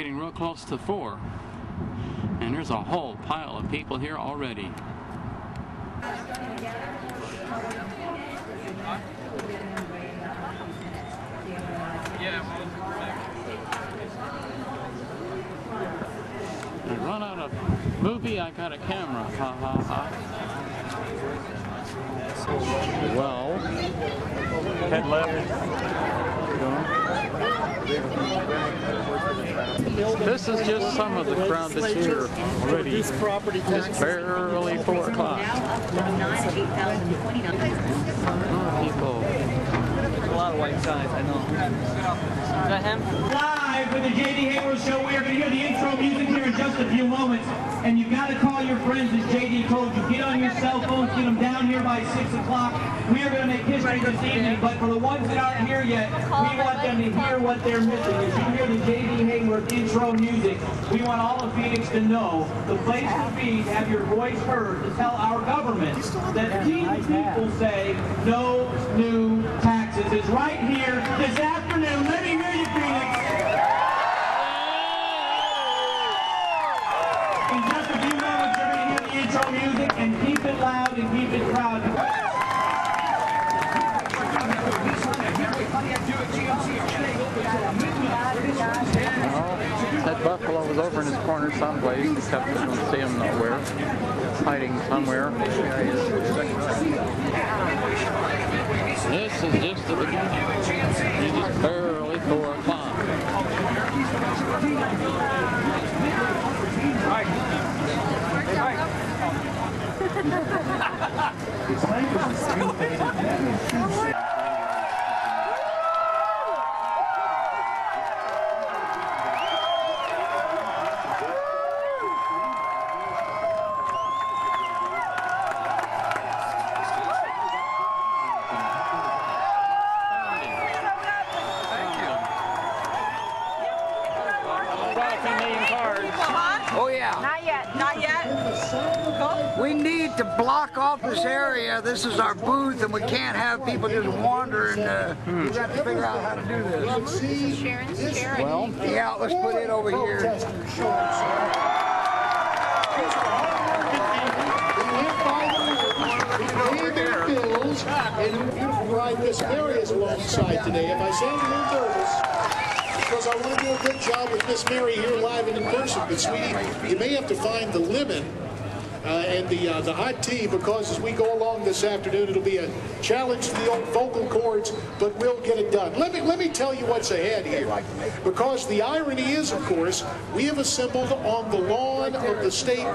getting real close to 4. And there's a whole pile of people here already. I run out of movie, I got a camera. Ha ha ha. Well, head left. This is just some of the crowd that's here already. It's barely 4 o'clock. People. A lot of white ties, I know. Is that him? Live with the J.D. Hayward Show. We are going to hear the intro music here in just a few moments. And you've got to call your friends, as J.D. told you. Get on your cell phones, get them down here by 6 o'clock. We are going to make history this evening, but for the ones that aren't here yet, we want them to hear what they're missing. As you hear the J.D. Hayward intro music, we want all of Phoenix to know the place to be, to have your voice heard, to tell our government that these people say no new taxes is right here this afternoon. Let me hear you, Phoenix. In just a few moments, you're going to hear the intro music, and keep it loud and keep it proud. That buffalo was over in his corner someplace, except I don't see him nowhere. Hiding somewhere. This is just the beginning. It's just barely 4 o'clock. We need to block off this area. This is our booth, and we can't have people just wandering. We've got to figure out how to do this. Well, yeah, let's put it over here. And beautiful ride Miss Mary is alongside today. If I sound a little nervous, because I want to do a good job with Miss Mary here live and in person, but sweetie, you may have to find the lemon and the hot tea, because as we go along this afternoon, it'll be a challenge to the old vocal cords, but we'll get it done. Let me tell you what's ahead here, because the irony is, of course, we have assembled on the lawn of the state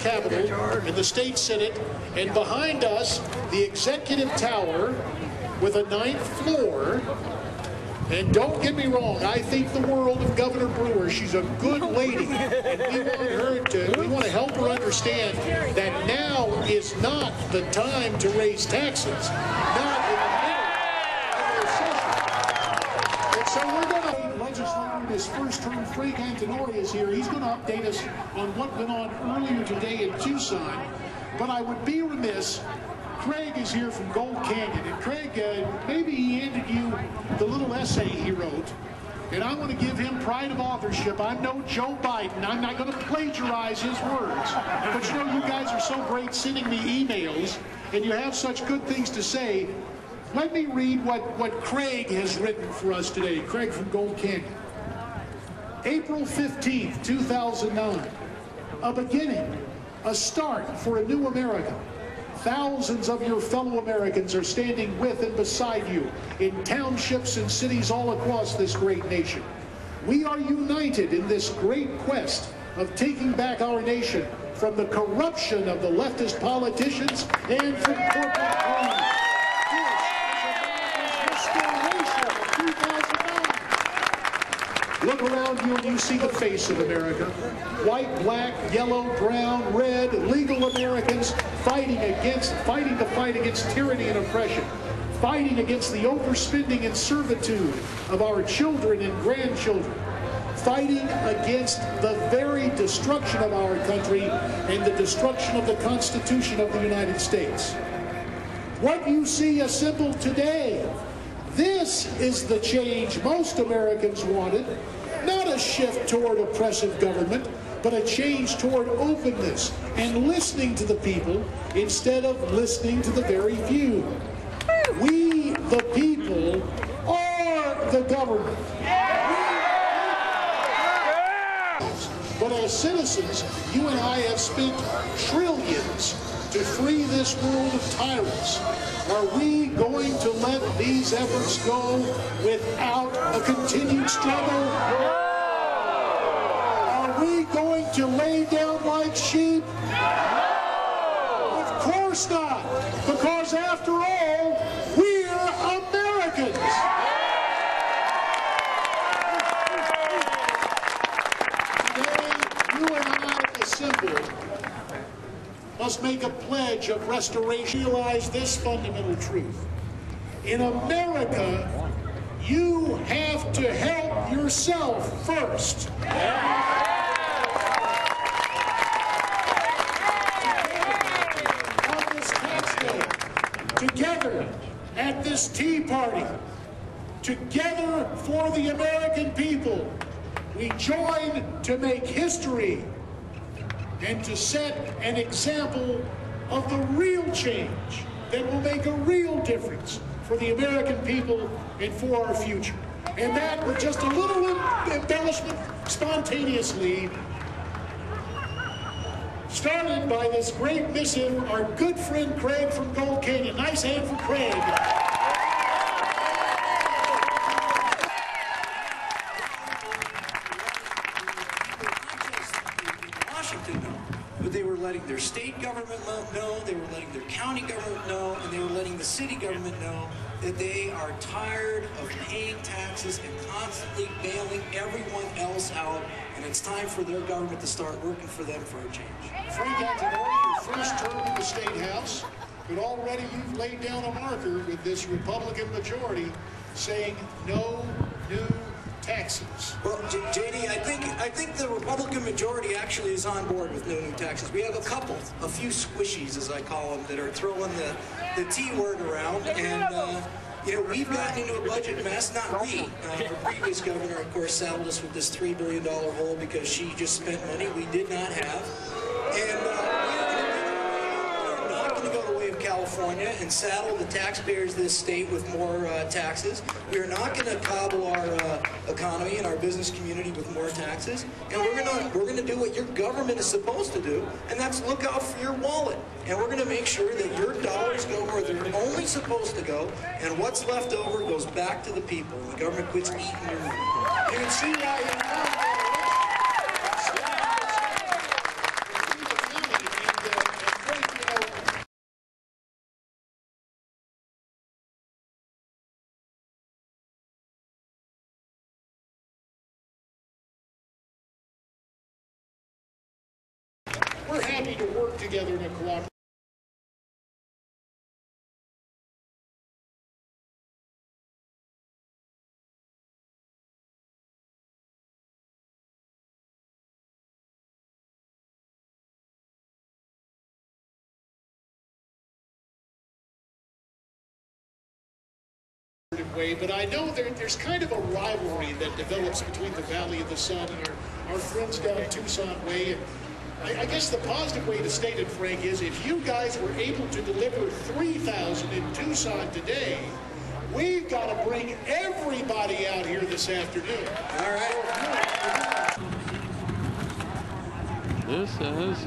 capitol and the state senate, and behind us, the executive tower with a 9th floor. And don't get me wrong, I think the world of Governor Brewer. She's a good lady, and we want to help her understand that now is not the time to raise taxes, not in the middle of a recession. And so we're going to, legislator in his first term, Craig Antonori is here. He's going to update us on what went on earlier today in Tucson. But I would be remiss. Craig is here from Gold Canyon, and Craig, maybe he handed you the little essay he wrote, and I want to give him pride of authorship. I'm no Joe Biden. I'm not going to plagiarize his words. But you know, you guys are so great sending me emails, and you have such good things to say. Let me read what Craig has written for us today. Craig from Gold Canyon. April 15th, 2009. A beginning, a start for a new America. Thousands of your fellow Americans are standing with and beside you in townships and cities all across this great nation. We are united in this great quest of taking back our nation from the corruption of the leftist politicians and from corporate greed. This is restoration of 2009. Look around you and you see the face of America. White, black, yellow, brown, red, legal Americans fighting the fight against tyranny and oppression, fighting against the overspending and servitude of our children and grandchildren, fighting against the very destruction of our country and the destruction of the Constitution of the United States. What you see assembled today, this is the change most Americans wanted. Not a shift toward oppressive government, but a change toward openness and listening to the people instead of listening to the very few. We, the people, are the government. But as citizens, you and I have spent trillions to free this world of tyrants. Are we going to let these efforts go without a continued struggle? Are we going to lay down like sheep? Of course not, because after all, we're Americans. Today, you and I assembled must make a pledge of restoration. Realize this fundamental truth. In America, you have to help yourself first. On this tax day, together at this tea party, together for the American people, we join to make history and to set an example of the real change that will make a real difference for the American people and for our future. And that, with just a little embellishment spontaneously, started by this great missive, our good friend Craig from Gold Canyon. Nice hand for Craig. But they were letting their state government know, they were letting their county government know, and they were letting the city government know that they are tired of paying taxes and constantly bailing everyone else out, and it's time for their government to start working for them for a change. Frank Antinori, your first term in the State House, but already you've laid down a marker with this Republican majority saying no new taxes. Well, JD, I think the Republican majority actually is on board with no new taxes. We have a few squishies, as I call them, that are throwing the T word around, and you know, we've gotten into a budget mess. Not we. Our previous governor, of course, saddled us with this $3 billion hole because she just spent money we did not have, and we're not going to go the way of California and saddle the taxpayers of this state with more taxes. We are not going to cobble our economy and our business community with more taxes, and we're going to do what your government is supposed to do, and that's look out for your wallet. And we're going to make sure that your dollars go where they're only supposed to go, and what's left over goes back to the people. And the government quits eating your money. You can see why we're happy to work together in a cooperative. Way, but I know there's kind of a rivalry that develops between the Valley of the Sun and our friends down Tucson way. And I guess the positive way to state it, Frank, is if you guys were able to deliver 3,000 in Tucson today, we've got to bring everybody out here this afternoon. All right. This is